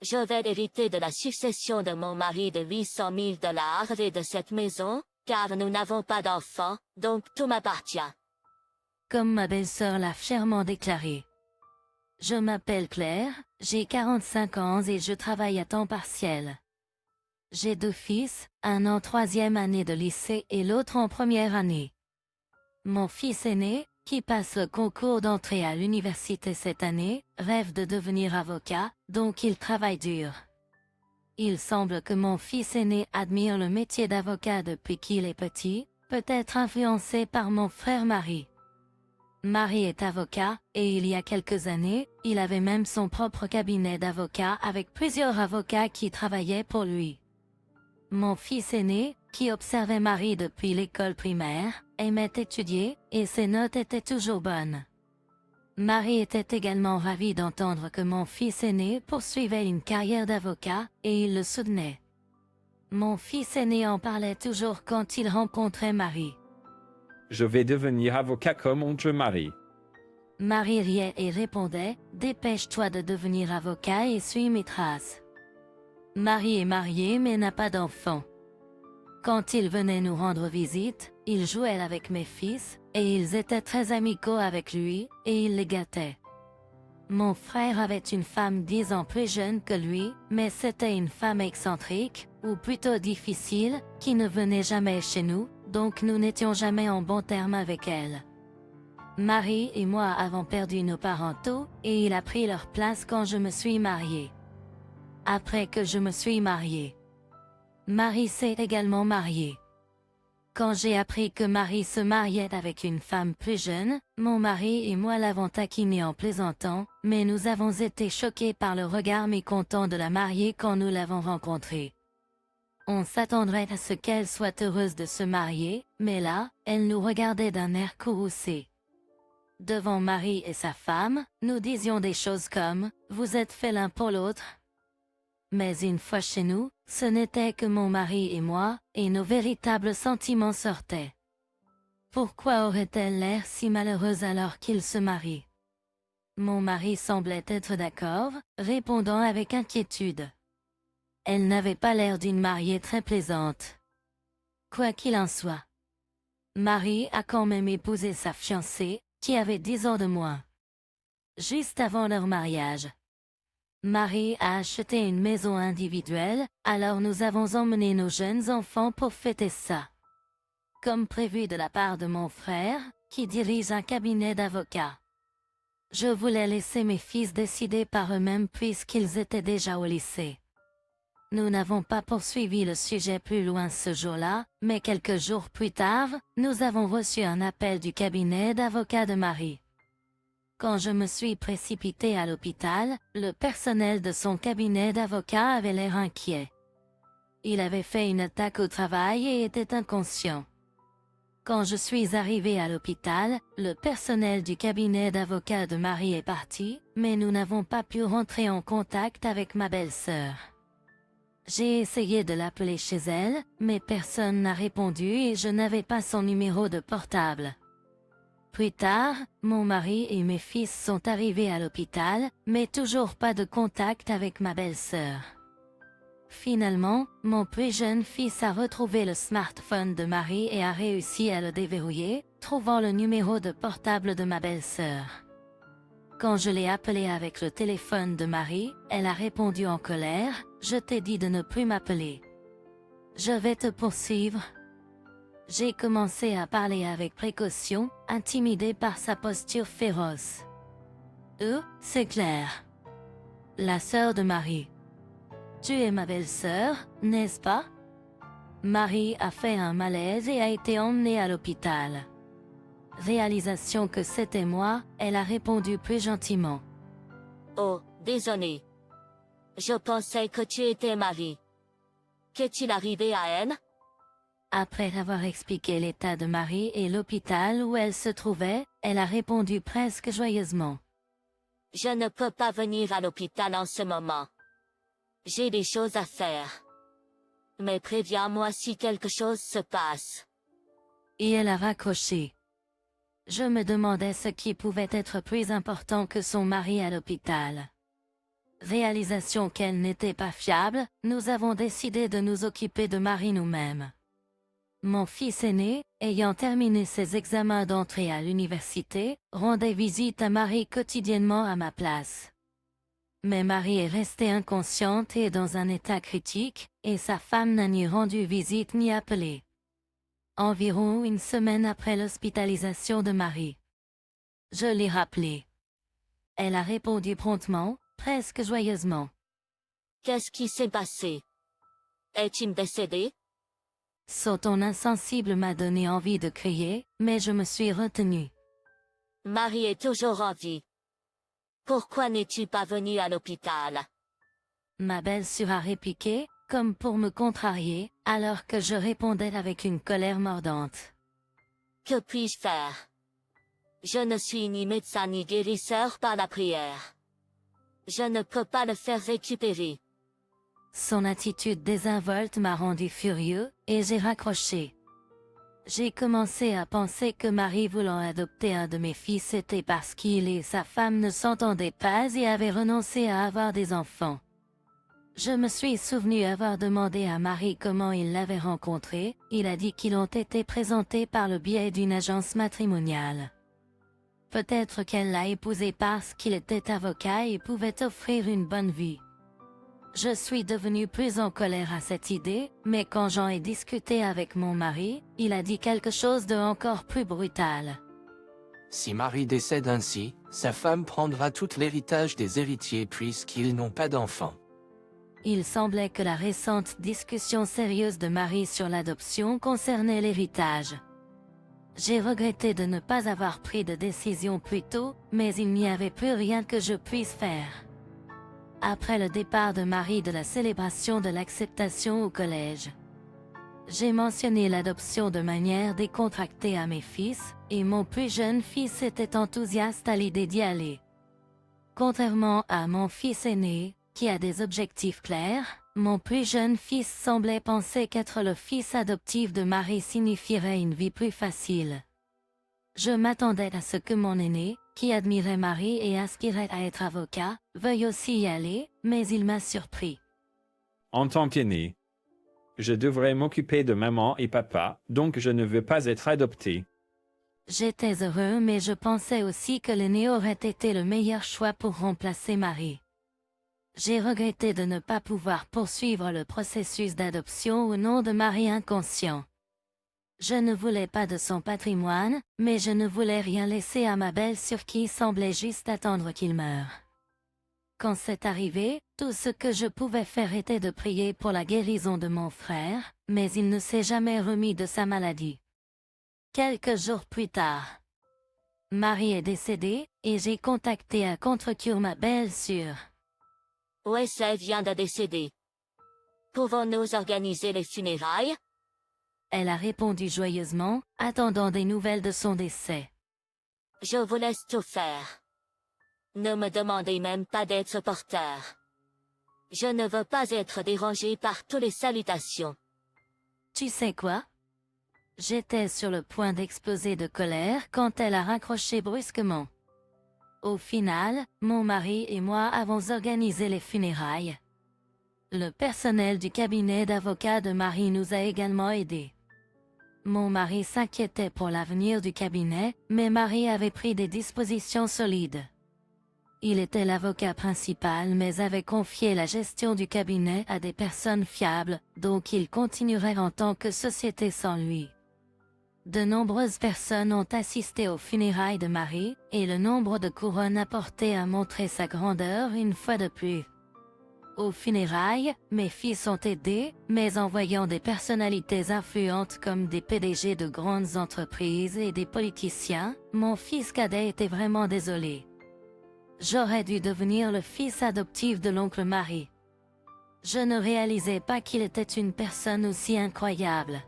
Je vais hériter de la succession de mon mari de 800 000 dollars et de cette maison, car nous n'avons pas d'enfants, donc tout m'appartient. Comme ma belle-sœur l'a fièrement déclaré. Je m'appelle Claire, j'ai 45 ans et je travaille à temps partiel. J'ai 2 fils, un en 3e année de lycée et l'autre en première année. Mon fils aîné, qui passe le concours d'entrée à l'université cette année, rêve de devenir avocat, donc il travaille dur. Il semble que mon fils aîné admire le métier d'avocat depuis qu'il est petit, peut-être influencé par mon frère Marie. Marie est avocat, et il y a quelques années, il avait même son propre cabinet d'avocat avec plusieurs avocats qui travaillaient pour lui. Mon fils aîné, qui observait Marie depuis l'école primaire, aimait étudier, et ses notes étaient toujours bonnes. Marie était également ravie d'entendre que mon fils aîné poursuivait une carrière d'avocat, et il le soutenait. Mon fils aîné en parlait toujours quand il rencontrait Marie. Je vais devenir avocat comme mon mari. Marie riait et répondait, « Dépêche-toi de devenir avocat et suis mes traces. » Marie est mariée mais n'a pas d'enfant. Quand il venait nous rendre visite, il jouait avec mes fils, et ils étaient très amicaux avec lui, et il les gâtait. Mon frère avait une femme 10 ans plus jeune que lui, mais c'était une femme excentrique, ou plutôt difficile, qui ne venait jamais chez nous, donc nous n'étions jamais en bons termes avec elle. Marie et moi avons perdu nos parents tôt, et il a pris leur place quand je me suis mariée. Après que je me suis mariée, Marie s'est également mariée. Quand j'ai appris que Marie se mariait avec une femme plus jeune, mon mari et moi l'avons taquinée en plaisantant, mais nous avons été choqués par le regard mécontent de la mariée quand nous l'avons rencontrée. On s'attendrait à ce qu'elle soit heureuse de se marier, mais là, elle nous regardait d'un air courroucé. Devant Marie et sa femme, nous disions des choses comme « Vous êtes faits l'un pour l'autre ». Mais une fois chez nous, ce n'était que mon mari et moi, et nos véritables sentiments sortaient. Pourquoi aurait-elle l'air si malheureuse alors qu'il se marie? Mon mari semblait être d'accord, répondant avec inquiétude. Elle n'avait pas l'air d'une mariée très plaisante. Quoi qu'il en soit, Marie a quand même épousé sa fiancée, qui avait 10 ans de moins. Juste avant leur mariage, Marie a acheté une maison individuelle, alors nous avons emmené nos jeunes enfants pour fêter ça. Comme prévu de la part de mon frère, qui dirige un cabinet d'avocats. Je voulais laisser mes fils décider par eux-mêmes puisqu'ils étaient déjà au lycée. Nous n'avons pas poursuivi le sujet plus loin ce jour-là, mais quelques jours plus tard, nous avons reçu un appel du cabinet d'avocats de Marie. Quand je me suis précipitée à l'hôpital, le personnel de son cabinet d'avocats avait l'air inquiet. Il avait fait une attaque au travail et était inconscient. Quand je suis arrivée à l'hôpital, le personnel du cabinet d'avocats de Marie est parti, mais nous n'avons pas pu rentrer en contact avec ma belle-sœur. J'ai essayé de l'appeler chez elle, mais personne n'a répondu et je n'avais pas son numéro de portable. Plus tard, mon mari et mes fils sont arrivés à l'hôpital, mais toujours pas de contact avec ma belle-sœur. Finalement, mon plus jeune fils a retrouvé le smartphone de Marie et a réussi à le déverrouiller, trouvant le numéro de portable de ma belle-sœur. Quand je l'ai appelée avec le téléphone de Marie, elle a répondu en colère, « Je t'ai dit de ne plus m'appeler. Je vais te poursuivre. » J'ai commencé à parler avec précaution, intimidée par sa posture féroce. « c'est Claire. La sœur de Marie. Tu es ma belle-sœur, n'est-ce pas ?» Marie a fait un malaise et a été emmenée à l'hôpital. Réalisation que c'était moi, elle a répondu plus gentiment. « Oh, désolé. Je pensais que tu étais Marie. Qu'est-il arrivé à elle ?» Après avoir expliqué l'état de Marie et l'hôpital où elle se trouvait, elle a répondu presque joyeusement. « Je ne peux pas venir à l'hôpital en ce moment. J'ai des choses à faire. Mais préviens-moi si quelque chose se passe. » Et elle a raccroché. Je me demandais ce qui pouvait être plus important que son mari à l'hôpital. Réalisation qu'elle n'était pas fiable, nous avons décidé de nous occuper de Marie nous-mêmes. Mon fils aîné, ayant terminé ses examens d'entrée à l'université, rendait visite à Marie quotidiennement à ma place. Mais Marie est restée inconsciente et dans un état critique, et sa femme n'a ni rendu visite ni appelé. Environ une semaine après l'hospitalisation de Marie. Je l'ai rappelée. Elle a répondu promptement, presque joyeusement. Qu'est-ce qui s'est passé? Est-il décédé? Son ton insensible m'a donné envie de crier, mais je me suis retenue. Marie est toujours en vie. Pourquoi n'es-tu pas venu à l'hôpital? Ma belle-sœur a répliqué, comme pour me contrarier, alors que je répondais avec une colère mordante. Que puis-je faire? Je ne suis ni médecin ni guérisseur par la prière. Je ne peux pas le faire récupérer. Son attitude désinvolte m'a rendu furieux, et j'ai raccroché. J'ai commencé à penser que Marie voulant adopter un de mes fils c'était parce qu'il et sa femme ne s'entendaient pas et avaient renoncé à avoir des enfants. Je me suis souvenu avoir demandé à Marie comment il l'avait rencontré, il a dit qu'ils ont été présentés par le biais d'une agence matrimoniale. Peut-être qu'elle l'a épousé parce qu'il était avocat et pouvait offrir une bonne vie. Je suis devenue plus en colère à cette idée, mais quand j'en ai discuté avec mon mari, il a dit quelque chose de encore plus brutal. Si Marie décède ainsi, sa femme prendra tout l'héritage des héritiers puisqu'ils n'ont pas d'enfants. Il semblait que la récente discussion sérieuse de Marie sur l'adoption concernait l'héritage. J'ai regretté de ne pas avoir pris de décision plus tôt, mais il n'y avait plus rien que je puisse faire. Après le départ de Marie de la célébration de l'acceptation au collège, j'ai mentionné l'adoption de manière décontractée à mes fils, et mon plus jeune fils était enthousiaste à l'idée d'y aller. Contrairement à mon fils aîné, qui a des objectifs clairs, mon plus jeune fils semblait penser qu'être le fils adoptif de Marie signifierait une vie plus facile. Je m'attendais à ce que mon aîné, qui admirait Marie et aspirait à être avocat, veuille aussi y aller, mais il m'a surpris. En tant qu'aîné, je devrais m'occuper de maman et papa, donc je ne veux pas être adopté. J'étais heureux mais je pensais aussi que l'aîné aurait été le meilleur choix pour remplacer Marie. J'ai regretté de ne pas pouvoir poursuivre le processus d'adoption au nom de Marie inconscient. Je ne voulais pas de son patrimoine, mais je ne voulais rien laisser à ma belle-sœur qui semblait juste attendre qu'il meure. Quand c'est arrivé, tout ce que je pouvais faire était de prier pour la guérison de mon frère, mais il ne s'est jamais remis de sa maladie. Quelques jours plus tard, Marie est décédée, et j'ai contacté à contre-cure ma belle-sœur. Wesley vient de décéder. Pouvons-nous organiser les funérailles? Elle a répondu joyeusement, attendant des nouvelles de son décès. Je vous laisse tout faire. Ne me demandez même pas d'être porteur. Je ne veux pas être dérangé par toutes les salutations. Tu sais quoi? J'étais sur le point d'exploser de colère quand elle a raccroché brusquement. Au final, mon mari et moi avons organisé les funérailles. Le personnel du cabinet d'avocat de Marie nous a également aidés. Mon mari s'inquiétait pour l'avenir du cabinet, mais Marie avait pris des dispositions solides. Il était l'avocat principal mais avait confié la gestion du cabinet à des personnes fiables, donc il continuerait en tant que société sans lui. De nombreuses personnes ont assisté aux funérailles de Marie, et le nombre de couronnes apportées a montré sa grandeur une fois de plus. Aux funérailles, mes fils ont aidé, mais en voyant des personnalités influentes comme des PDG de grandes entreprises et des politiciens, mon fils cadet était vraiment désolé. J'aurais dû devenir le fils adoptif de l'oncle Marie. Je ne réalisais pas qu'il était une personne aussi incroyable.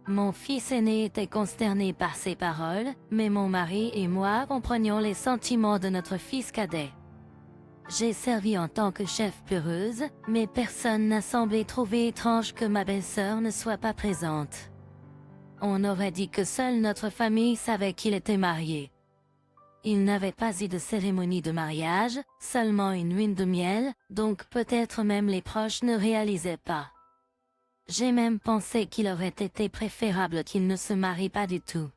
Mon fils aîné était consterné par ces paroles, mais mon mari et moi comprenions les sentiments de notre fils cadet. J'ai servi en tant que chef peureuse, mais personne n'a semblé trouver étrange que ma belle-sœur ne soit pas présente. On aurait dit que seule notre famille savait qu'il était marié. Il n'avait pas eu de cérémonie de mariage, seulement une lune de miel, donc peut-être même les proches ne réalisaient pas. J'ai même pensé qu'il aurait été préférable qu'il ne se marie pas du tout.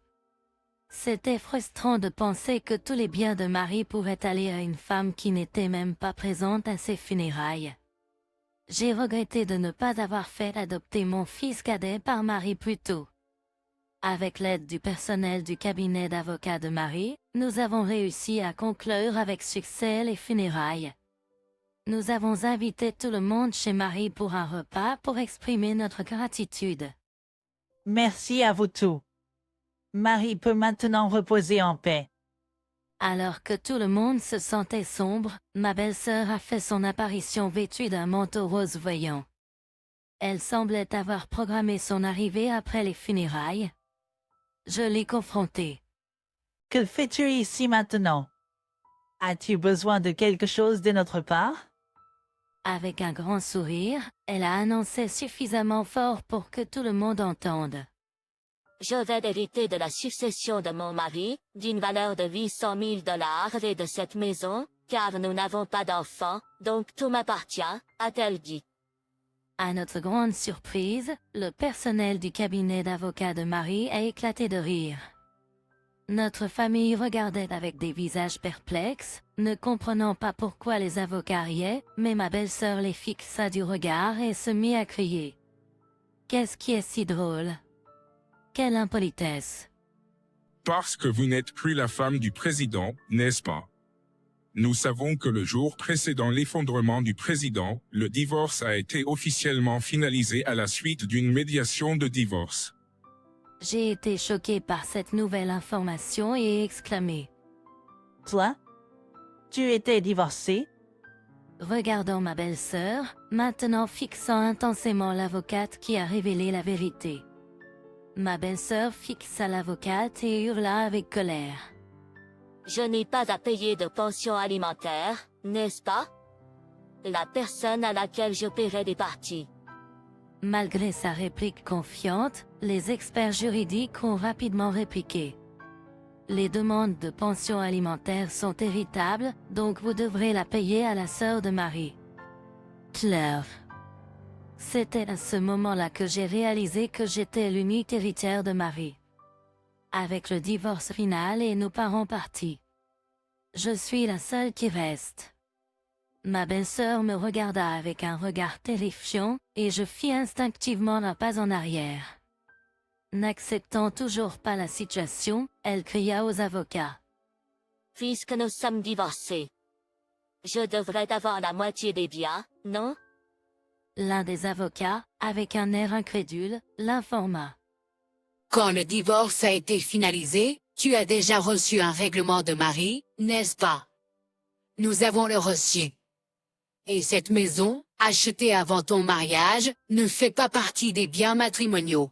C'était frustrant de penser que tous les biens de Marie pourraient aller à une femme qui n'était même pas présente à ses funérailles. J'ai regretté de ne pas avoir fait adopter mon fils cadet par Marie plus tôt. Avec l'aide du personnel du cabinet d'avocats de Marie, nous avons réussi à conclure avec succès les funérailles. Nous avons invité tout le monde chez Marie pour un repas pour exprimer notre gratitude. Merci à vous tous. Marie peut maintenant reposer en paix. Alors que tout le monde se sentait sombre, ma belle-sœur a fait son apparition vêtue d'un manteau rose voyant. Elle semblait avoir programmé son arrivée après les funérailles. Je l'ai confrontée. Que fais-tu ici maintenant? As-tu besoin de quelque chose de notre part? Avec un grand sourire, elle a annoncé suffisamment fort pour que tout le monde entende. Je vais hériter de la succession de mon mari, d'une valeur de 800 000 $ et de cette maison, car nous n'avons pas d'enfants, donc tout m'appartient, a-t-elle dit. À notre grande surprise, le personnel du cabinet d'avocats de Marie a éclaté de rire. Notre famille regardait avec des visages perplexes, ne comprenant pas pourquoi les avocats riaient, mais ma belle-sœur les fixa du regard et se mit à crier. Qu'est-ce qui est si drôle? Quelle impolitesse! Parce que vous n'êtes plus la femme du président, n'est-ce pas? Nous savons que le jour précédant l'effondrement du président, le divorce a été officiellement finalisé à la suite d'une médiation de divorce. J'ai été choquée par cette nouvelle information et exclamé. Toi? Tu étais divorcée? Regardant ma belle-sœur, maintenant fixant intensément l'avocate qui a révélé la vérité. Ma belle-sœur fixa l'avocate et hurla avec colère. Je n'ai pas à payer de pension alimentaire, n'est-ce pas? La personne à laquelle je paierai des parties. Malgré sa réplique confiante, les experts juridiques ont rapidement répliqué. Les demandes de pension alimentaire sont héritables, donc vous devrez la payer à la sœur de Marie. Claire. C'était à ce moment-là que j'ai réalisé que j'étais l'unique héritière de Marie. Avec le divorce final et nos parents partis, je suis la seule qui reste. Ma belle-sœur me regarda avec un regard terrifiant, et je fis instinctivement un pas en arrière. N'acceptant toujours pas la situation, elle cria aux avocats. Puisque nous sommes divorcés, je devrais avoir la moitié des biens, non? L'un des avocats, avec un air incrédule, l'informa. Quand le divorce a été finalisé, tu as déjà reçu un règlement de mari, n'est-ce pas? Nous avons le reçu. Et cette maison, achetée avant ton mariage, ne fait pas partie des biens matrimoniaux.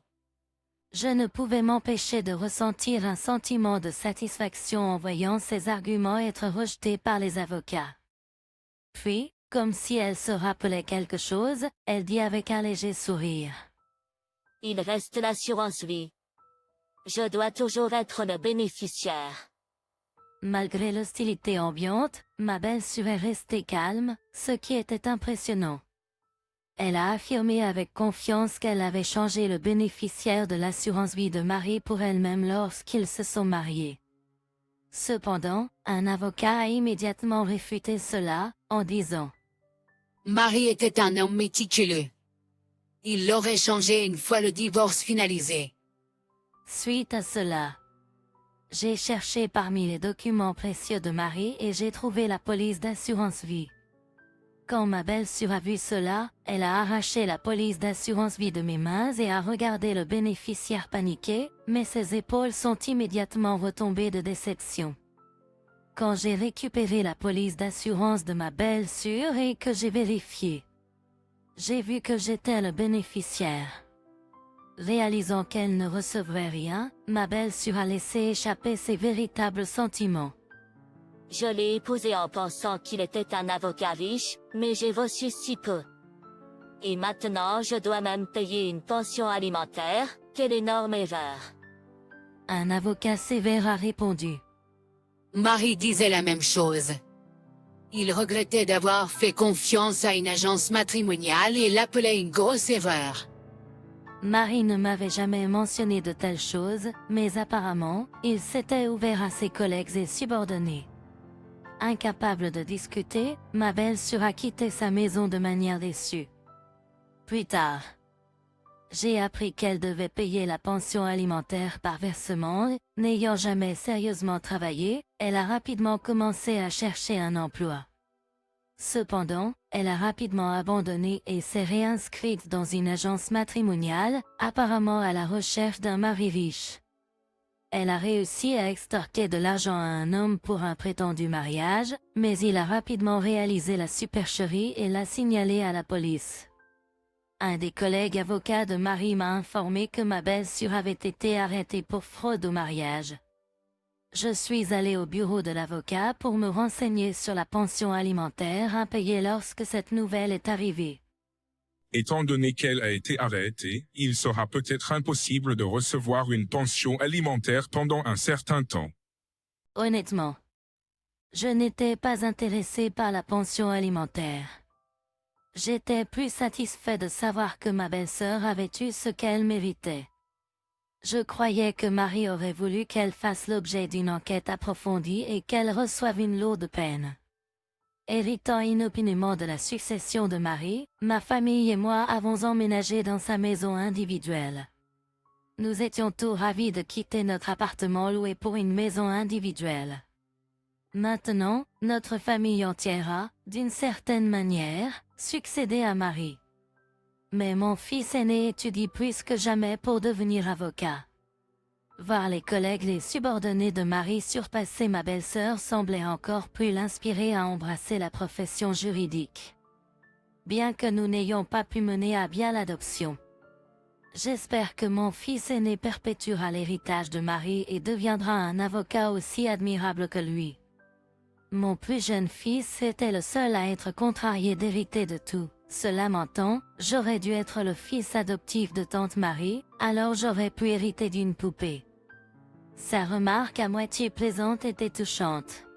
Je ne pouvais m'empêcher de ressentir un sentiment de satisfaction en voyant ces arguments être rejetés par les avocats. Puis, comme si elle se rappelait quelque chose, elle dit avec un léger sourire. Il reste l'assurance vie. Je dois toujours être le bénéficiaire. Malgré l'hostilité ambiante, ma belle-sœur est restée calme, ce qui était impressionnant. Elle a affirmé avec confiance qu'elle avait changé le bénéficiaire de l'assurance vie de Marie pour elle-même lorsqu'ils se sont mariés. Cependant, un avocat a immédiatement réfuté cela, en disant « Marie était un homme méticuleux. Il l'aurait changé une fois le divorce finalisé. » Suite à cela, j'ai cherché parmi les documents précieux de Marie et j'ai trouvé la police d'assurance vie. Quand ma belle-sœur a vu cela, elle a arraché la police d'assurance vie de mes mains et a regardé le bénéficiaire paniqué, mais ses épaules sont immédiatement retombées de déception. Quand j'ai récupéré la police d'assurance de ma belle-sœur et que j'ai vérifié, j'ai vu que j'étais le bénéficiaire. Réalisant qu'elle ne recevrait rien, ma belle-sœur a laissé échapper ses véritables sentiments. Je l'ai épousé en pensant qu'il était un avocat riche, mais j'ai reçu si peu. Et maintenant je dois même payer une pension alimentaire, quelle énorme erreur. Un avocat sévère a répondu. Marie disait la même chose. Il regrettait d'avoir fait confiance à une agence matrimoniale et l'appelait une grosse erreur. Marie ne m'avait jamais mentionné de telles choses, mais apparemment, il s'était ouvert à ses collègues et subordonnés. Incapable de discuter, ma belle-sœur a quitté sa maison de manière déçue. Plus tard, j'ai appris qu'elle devait payer la pension alimentaire par versement et, n'ayant jamais sérieusement travaillé, elle a rapidement commencé à chercher un emploi. Cependant, elle a rapidement abandonné et s'est réinscrite dans une agence matrimoniale, apparemment à la recherche d'un mari riche. Elle a réussi à extorquer de l'argent à un homme pour un prétendu mariage, mais il a rapidement réalisé la supercherie et l'a signalé à la police. Un des collègues avocats de Marie m'a informé que ma belle-sœur avait été arrêtée pour fraude au mariage. Je suis allé au bureau de l'avocat pour me renseigner sur la pension alimentaire impayée lorsque cette nouvelle est arrivée. Étant donné qu'elle a été arrêtée, il sera peut-être impossible de recevoir une pension alimentaire pendant un certain temps. Honnêtement, je n'étais pas intéressé par la pension alimentaire. J'étais plus satisfait de savoir que ma belle-sœur avait eu ce qu'elle méritait. Je croyais que Marie aurait voulu qu'elle fasse l'objet d'une enquête approfondie et qu'elle reçoive une lourde peine. Héritant inopinément de la succession de Marie, ma famille et moi avons emménagé dans sa maison individuelle. Nous étions tous ravis de quitter notre appartement loué pour une maison individuelle. Maintenant, notre famille entière a, d'une certaine manière, succédé à Marie. Mais mon fils aîné étudie plus que jamais pour devenir avocat. Voir les collègues et subordonnés de Marie surpasser ma belle-sœur semblait encore plus l'inspirer à embrasser la profession juridique. Bien que nous n'ayons pas pu mener à bien l'adoption. J'espère que mon fils aîné perpétuera l'héritage de Marie et deviendra un avocat aussi admirable que lui. Mon plus jeune fils était le seul à être contrarié d'hériter de tout. Se lamentant, j'aurais dû être le fils adoptif de tante Marie, alors j'aurais pu hériter d'une poupée. Sa remarque à moitié plaisante était touchante.